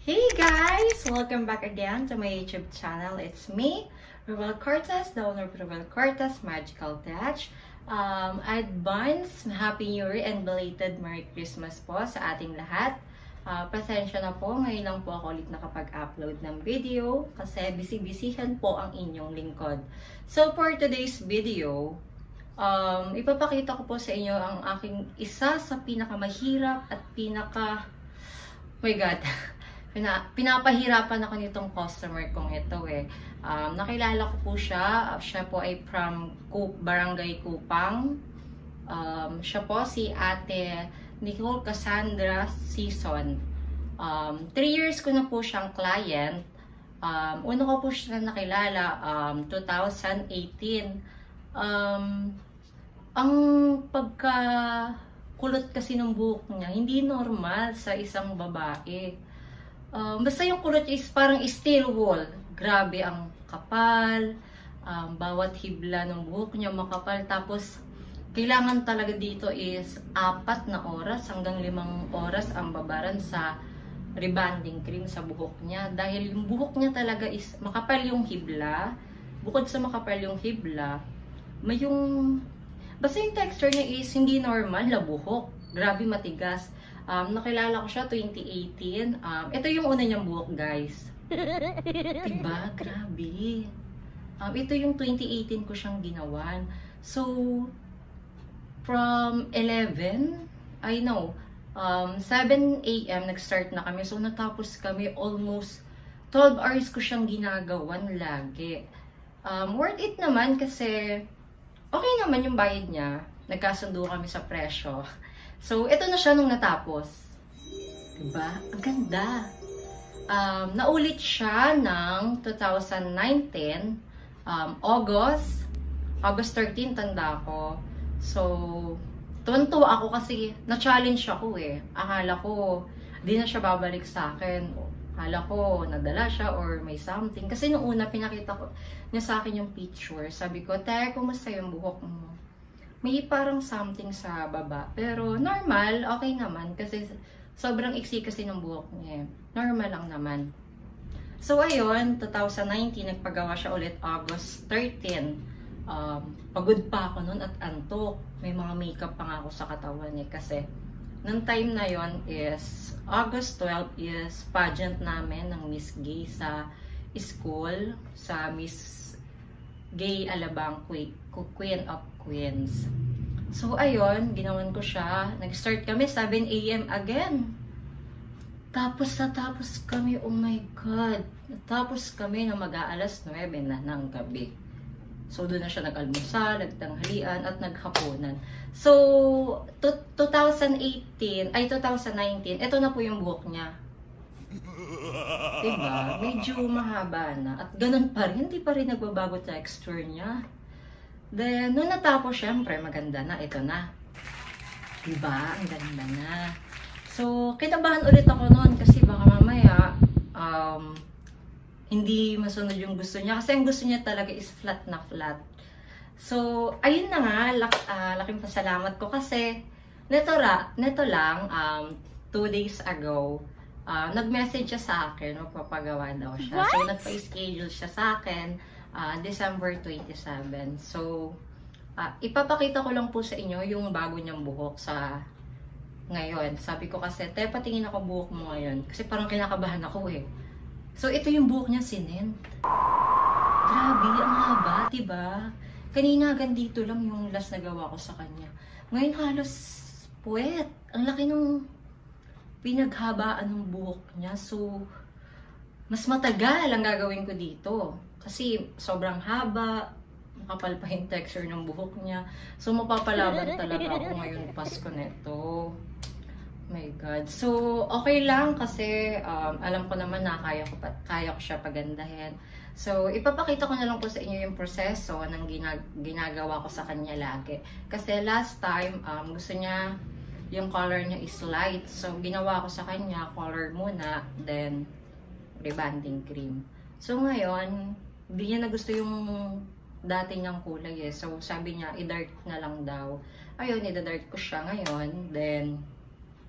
Hey guys! Welcome back again to my YouTube channel. It's me, Rhuel Cortez, the owner of Rhuel Cortez Magical Touch. Advance, Happy New Year and belated Merry Christmas po sa ating lahat. Pasensya na po, ngayon lang po ako ulit nakapag-upload ng video kasi busy-busyhan po ang inyong lingkod. So for today's video, ipapakita ko po sa inyo ang aking isa sa pinakamahirap at oh my god, pinapahirapan ako nitong customer kong ito eh. Nakilala ko po siya. Siya po ay from Barangay Kupang. Siya po si Ate Nicole Cassandra Season. 3 years ko na po siyang client. Una ko po siya nakilala 2018. Ang pagkakulot kasi ng buhok niya, hindi normal sa isang babae. Basta yung kulot is parang steel wool. Grabe ang kapal. Bawat hibla ng buhok niya makapal. Tapos, kailangan talaga dito is 4 na oras hanggang 5 oras ang babaran sa rebonding cream sa buhok niya. Dahil yung buhok niya talaga is makapal yung hibla. Bukod sa makapal yung hibla, may yung... Basta yung texture niya is hindi normal na buhok. Grabe matigas. Nakilala ko siya 2018. Ito yung una niyang buhok, guys. Diba? Grabe. Ito yung 2018 ko siyang ginawan. So, from 7 AM nag-start na kami. So, natapos kami almost 12 hours ko siyang ginagawan lagi. Worth it naman kasi okay naman yung bayad niya. Nagkasundo kami sa presyo. So, ito na siya nung natapos. Diba? Ang ganda. Naulit siya ng 2019, August 13, tanda ko. So, tuwan-tuwa ako kasi na-challenge ako eh. Akala ko, di na siya babalik sa akin. Akala ko, nadala siya or may something. Kasi nung una, pinakita ko niya sa akin yung picture. Sabi ko, te, kumusta yung buhok mo? May parang something sa baba. Pero normal, okay naman. Kasi sobrang iksi kasi ng buhok niya. Normal lang naman. So ayun, 2019, nagpagawa siya ulit August 13. Pagod pa ako noon at antok. May mga makeup pa nga ako sa katawan niya. Kasi nung time na yon is August 12 is pageant namin ng Miss Gay sa school. Sa Miss Gay Alabang Queen of Queens. So, ayun, ginawan ko siya. Nag-start kami, 7 AM again. Tapos kami, oh my God. Natapos kami na mag-aalas 9 na ng gabi. So, doon na siya nag-almusal, nagtanghalian, at naghapunan. So, 2019, ito na po yung buhok niya. Diba? Medyo mahaba na. At ganun pa rin, hindi pa rin nagbabago texture niya. Then, nung natapos, syempre, maganda na. Ito na. Diba? Ang ganda na. So, kinabahan ulit ako noon kasi baka mamaya, hindi masunod yung gusto niya. Kasi ang gusto niya talaga is flat na flat. So, ayun na nga. Laking pasalamat ko kasi neto lang, 2 days ago, nag-message siya sa akin, magpapagawa daw siya. What? So, nagpa-schedule siya sa akin, December 27. So, ipapakita ko lang po sa inyo yung bago niyang buhok sa ngayon. Sabi ko kasi, te, patingin ako buhok mo ngayon. Kasi parang kinakabahan ako eh. So, ito yung buhok niya, sinent. Grabe, ang haba, diba? Kanina gandito lang yung last na gawa ko sa kanya. Ngayon halos puwet. Ang laki ng pinaghabaan ng buhok niya. So, mas matagal ang gagawin ko dito. Kasi sobrang haba, makapal pa yung texture ng buhok niya. So, mapapalaban talaga ako ngayon Pasko neto. My God. So, okay lang kasi alam ko naman na kaya ko siya pagandahin. So, ipapakita ko na lang po sa inyo yung proseso ng ginagawa ko sa kanya lagi. Kasi last time, gusto niya, yung color niya is light. So, ginawa ko sa kanya, color muna, then rebonding cream. So, ngayon, hindi niya na gusto yung dati niyang kulay eh. So, sabi niya, i-dark na lang daw. Ayun, i-dark ko siya ngayon. Then,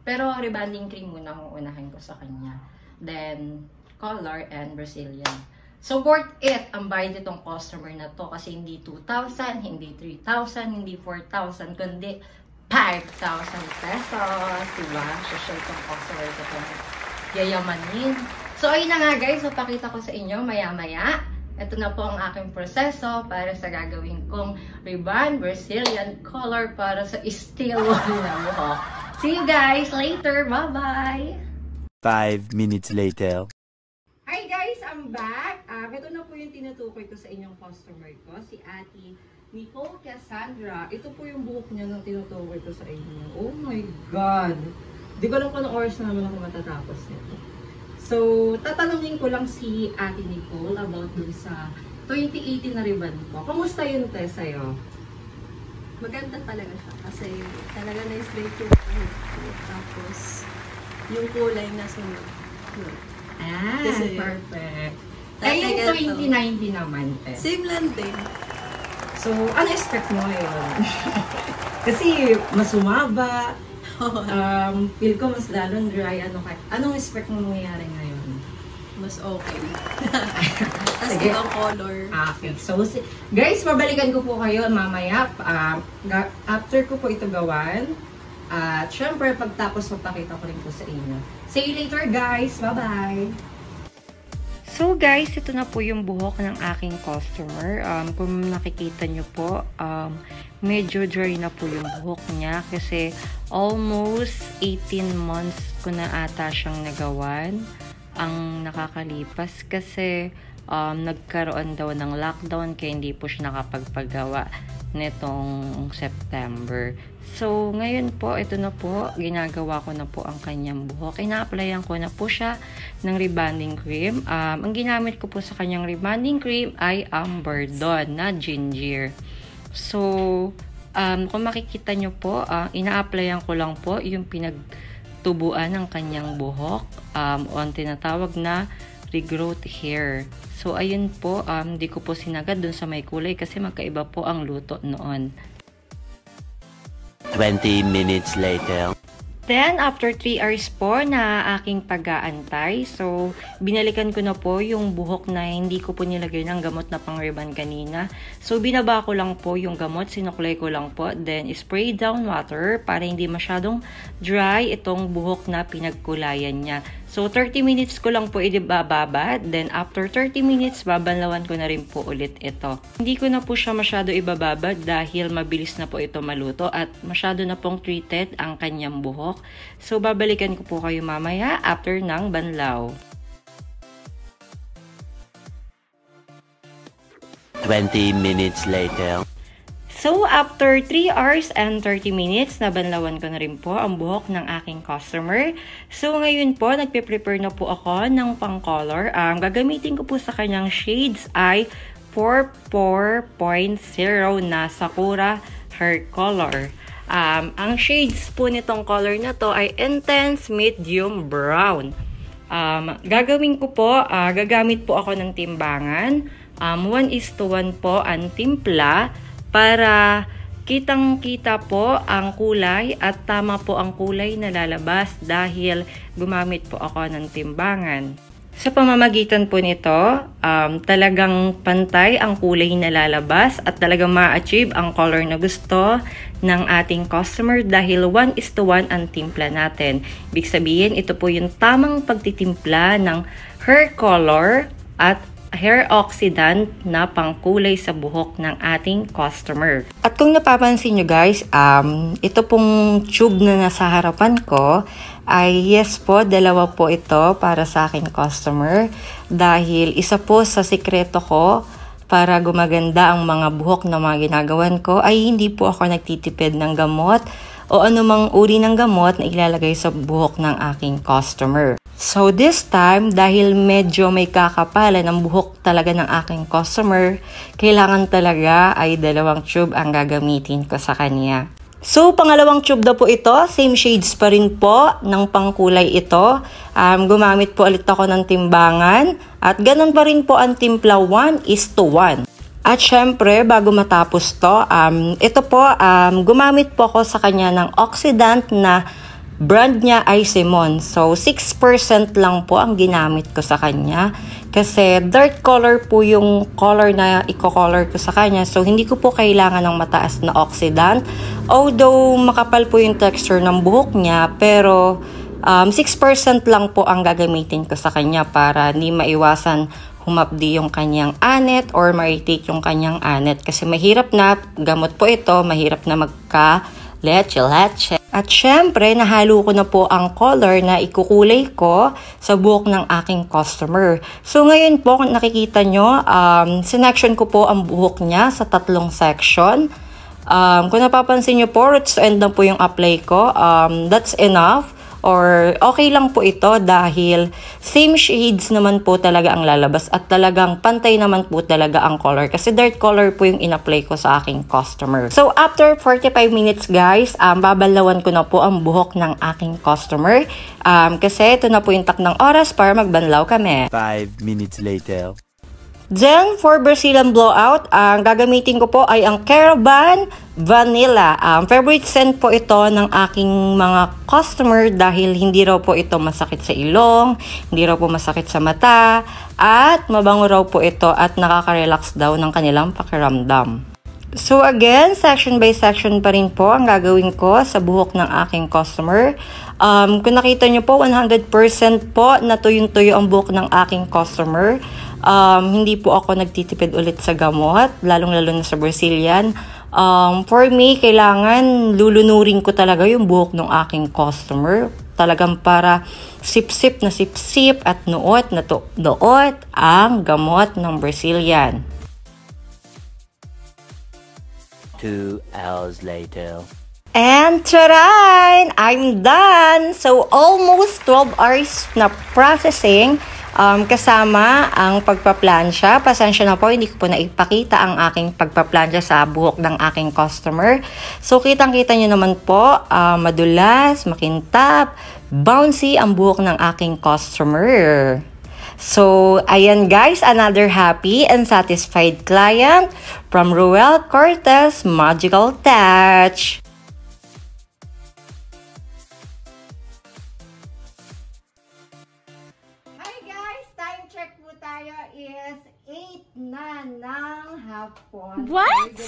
pero rebonding cream muna ang unahin ko sa kanya. Then, color and Brazilian. So, worth it ang bayad nitong customer na to. Kasi hindi 2,000, hindi 3,000, hindi 4,000, kundi 5,000 pesos. Diba? Social itong customer ko itong yayamanin. So, ayun na nga guys. So, pakita ko sa inyo maya-maya. Ito na po ang aking proseso para sa gagawin kong Rebond Brazilian color para sa still wall na buhok. See you guys later. Bye-bye! 5 minutes later. Hi guys! I'm back! Ito na po yung tinutukoy ko sa inyong customer ko, si Ate Nicole Cassandra. Ito po yung buhok niya nung tinutukoy ko sa inyo. Oh my God! Di ko alam kung anong oras na naman ako matatapos nito. So, tatanungin ko lang si Ate Nicole about dun sa 2018 na Rebond ko. Kamusta yun, te, sa'yo? Maganda talaga siya kasi talaga na-straight yung buhok ko. Tapos, yung kulay na sunod. Kasi, perfect. Ay, yung 2019 naman, te. Same lang din. So, ano expect mo ngayon? Kasi, mas sumaba. Feel ko mas lalong dry. Anong expect mo mangyayari ngayon? Mas okay. Tapos ibang color. Okay. So, guys, babalikan ko po kayo mamaya. After ko po ito gawan. At syempre, pagtapos magpakita ko rin po sa inyo. See you later, guys. Bye-bye! So guys, ito na po yung buhok ng aking customer. Kung nakikita nyo po, medyo dry na po yung buhok niya kasi almost 18 months ko na ata siyang nagawan ang nakakalipas kasi nagkaroon daw ng lockdown kaya hindi po siya nakapagpagawa nitong September. So, ngayon po, ito na po, ginagawa ko na po ang kanyang buhok. Ina-applyan ko na po siya ng rebonding cream. Ang ginamit ko po sa kanyang rebonding cream ay Verdon na ginger. So, kung makikita nyo po, ina-applyan ko lang po yung pinagtubuan ng kanyang buhok o ang tinatawag na regrowth hair. So, ayun po, hindi ko po sinagad dun sa may kulay kasi magkaiba po ang luto noon. 20 minutes later. Then, after 3 hours po na aking pag-aantay, so, binalikan ko na po yung buhok na hindi ko po nilagay ng gamot na pang-rebond kanina. So, binaba ko lang po yung gamot, sinuklay ko lang po, then spray down water para hindi masyadong dry itong buhok na pinagkulayan niya. So, 30 minutes ko lang po ibababad. Then, after 30 minutes, babanlawan ko na rin po ulit ito. Hindi ko na po siya masyado ibababad dahil mabilis na po ito maluto at masyado na pong treated ang kanyang buhok. So, babalikan ko po kayo mamaya after ng banlaw. 20 minutes later. So, after 3 hours and 30 minutes, nabanlawan ko na rin po ang buhok ng aking customer. So, ngayon po, nagpe-prepare na po ako ng pang-color. Gagamitin ko po sa kanyang shades ay 44.0 na Sakura Hair Color. Ang shades po nitong color na to ay Intense Medium Brown. Gagawin ko po, gagamit po ako ng timbangan. 1:1 po ang timpla para kitang-kita po ang kulay at tama po ang kulay na lalabas dahil gumamit po ako ng timbangan. Sa pamamagitan po nito, talagang pantay ang kulay na lalabas at talagang ma-achieve ang color na gusto ng ating customer dahil 1:1 ang timpla natin. Ibig sabihin, ito po yung tamang pagtitimpla ng hair color at hair oxidant na pangkulay sa buhok ng ating customer. At kung napapansin nyo guys, ito pong tube na nasa harapan ko ay yes po, dalawa po ito para sa aking customer dahil isa po sa sikreto ko para gumaganda ang mga buhok na mga ginagawan ko ay hindi po ako nagtitipid ng gamot o anumang uri ng gamot na ilalagay sa buhok ng aking customer. So this time, dahil medyo may kakapalan ng buhok talaga ng aking customer, kailangan talaga ay 2 tube ang gagamitin ko sa kanya. So, pangalawang tube na po ito. Same shades pa rin po ng pangkulay ito. Gumamit po ulit ako ng timbangan. At ganun pa rin po ang timpla 1:1. At syempre, bago matapos to, ito po, gumamit po ako sa kanya ng oxidant na brand niya ay Simon. So, 6% lang po ang ginamit ko sa kanya. Kasi dark color po yung color na i-color ko sa kanya. So, hindi ko po kailangan ng mataas na oxidant. Although, makapal po yung texture ng buhok niya. Pero, 6% lang po ang gagamitin ko sa kanya para hindi maiwasan humapdi yung kanyang anet or ma-irritate yung kanyang anet. Kasi mahirap na, gamot po ito, mahirap na magka-leche-leche. At syempre, nahalo ko na po ang color na ikukulay ko sa buhok ng aking customer. So ngayon po, kung nakikita nyo, sinection ko po ang buhok niya sa 3 section. Kung napapansin nyo po, roots to end na po yung apply ko. That's enough. Or okay lang po ito dahil same shades naman po talaga ang lalabas at talagang pantay naman po talaga ang color kasi dark color po yung in-apply ko sa aking customer. So after 45 minutes guys, babalawan ko na po ang buhok ng aking customer kasi ito na po yung takdang oras para magbanlaw kami. 5 minutes later. Then, for Brazilian blowout, ang gagamitin ko po ay ang Rebond Vanilla. Favorite scent po ito ng aking mga customer dahil hindi raw po ito masakit sa ilong, hindi raw po masakit sa mata, at mabango raw po ito at nakaka-relax daw ng kanilang pakiramdam. So again, section by section pa rin po ang gagawin ko sa buhok ng aking customer. Kung nakita nyo po, 100% po na tuyong-tuyo ang buhok ng aking customer. Hindi po ako nagtitipid ulit sa gamot, lalong-lalo na sa Brazilian. For me, kailangan lulunurin ko talaga yung buhok ng aking customer. Talagang para sip-sip na sip-sip at nuot na nuot ang gamot ng Brazilian. 2 hours later. And tarayn! I'm done! So, almost 12 hours na processing kasama ang pagpaplansya. Pasensya na po, hindi ko po naipakita ang aking pagpaplansya sa buhok ng aking customer. So, kitang-kita nyo naman po, madulas, makintab, bouncy ang buhok ng aking customer. So, ayan guys, another happy and satisfied client from Rhuel, Cortez, Magical Touch. Hi guys, time check po tayo is 8 na ng hapon. What?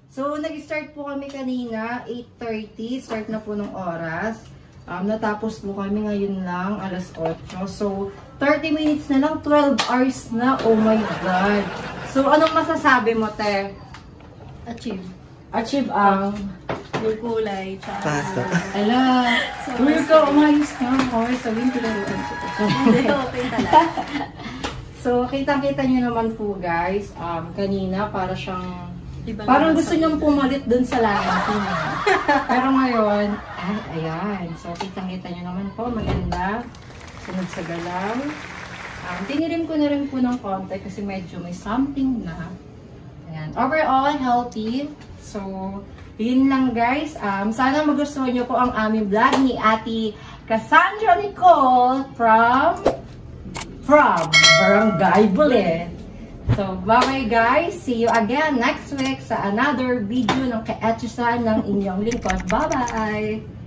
So, nag-start po kami kanina, 8:30, start na po ng oras. Natapos po kami ngayon lang, alas 8. So, 30 minutes na lang, 12 hours na. Oh my God. So, anong masasabi mo, te? Achieve. Achieve ang... Yung kulay. Pasta. Ala. Uy, ka, umayos ka. Okay, sabihin ko lang. Hindi, okay talaga. So, kitang-kita nyo naman po, guys. Kanina, para siyang... Ibang parang nasa gusto niyong pumalit dun sa langit. Pero ngayon, ay, ayan. So, kitang-kita nyo naman po. Maganda. Sunod sa galaw. Tinirim ko na rin po ng konti kasi medyo may something na. Ayan. Overall, healthy. So, yun lang guys. Sana magustuhan nyo po ang aming vlog ni Ate Cassandra Nicole from Barangay Bulit. So, bye-bye guys. See you again next week sa another video ng kaetsusan ng inyong lingkod. Bye-bye!